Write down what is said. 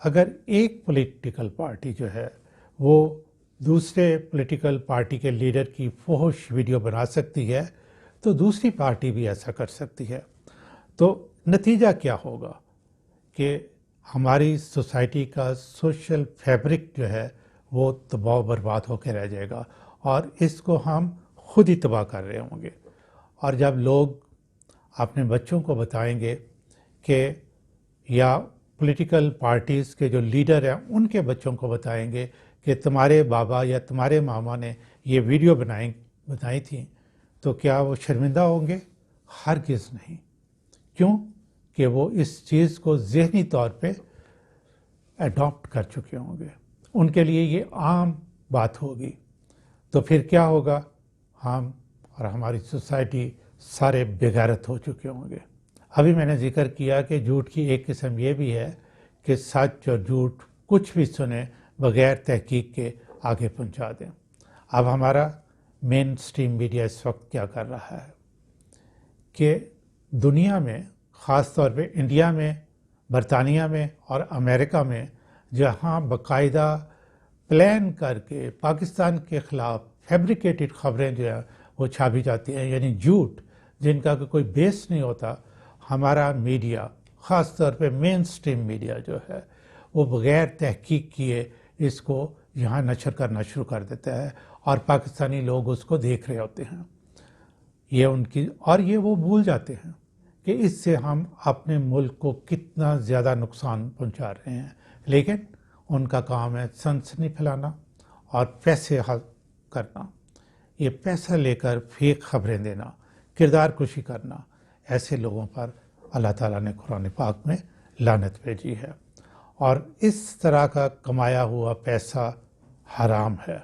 اگر ایک political party جو ہے وہ دوسرے پولیٹیکل پارٹی کے لیڈر کی فحش ویڈیو بنا سکتی ہے تو دوسری پارٹی بھی ایسا کر سکتی ہے. تو نتیجہ کیا ہوگا کہ ہماری سوسائٹی کا سوشل فیبرک جو ہے وہ تباہ و برباد ہو کے رہ جائے گا اور اس کو ہم خود ہی تباہ کر رہے ہوں گے. اور جب لوگ اپنے بچوں کو بتائیں گے کہ یا پولیٹیکل پارٹیز کے جو لیڈر ہیں ان کے بچوں کو بتائیں گے کہ تمہارے بابا یا تمہارے ماما نے یہ ویڈیو بنائی تھیں تو کیا وہ شرمندہ ہوں گے؟ ہرگز نہیں. کیوں؟ کہ وہ اس چیز کو ذہنی طور پہ اڈاپٹ کر چکے ہوں گے، ان کے لیے یہ عام بات ہوگی. تو پھر کیا ہوگا؟ ہم اور ہماری سوسائٹی سارے بےغیرت ہو چکے ہوں گے. ابھی میں نے ذکر کیا کہ جھوٹ کی ایک قسم یہ بھی ہے کہ سچ اور جھوٹ کچھ بھی سنیں بغیر تحقیق کے آگے پہنچا دیں. اب ہمارا مین سٹریم میڈیا اس وقت کیا کر رہا ہے کہ دنیا میں، خاص طور پہ انڈیا میں، برطانیہ میں اور امریکہ میں، جہاں باقاعدہ پلان کر کے پاکستان کے خلاف فیبریکیٹڈ خبریں جو ہیں وہ چھاپی جاتی ہیں، یعنی جھوٹ جن کا کوئی بیس نہیں ہوتا، ہمارا میڈیا خاص طور پہ مین سٹریم میڈیا جو ہے وہ بغیر تحقیق کیے اس کو یہاں نشر کرنا شروع کر دیتا ہے اور پاکستانی لوگ اس کو دیکھ رہے ہوتے ہیں. یہ ان کی، اور یہ وہ بھول جاتے ہیں کہ اس سے ہم اپنے ملک کو کتنا زیادہ نقصان پہنچا رہے ہیں. لیکن ان کا کام ہے سنسنی پھیلانا اور پیسے کرنا. یہ پیسہ لے کر فیک خبریں دینا، کردار کشی کرنا، ایسے لوگوں پر اللہ تعالیٰ نے قرآن پاک میں لعنت بھیجی ہے. اور اس طرح کا کمایا ہوا پیسہ حرام ہے.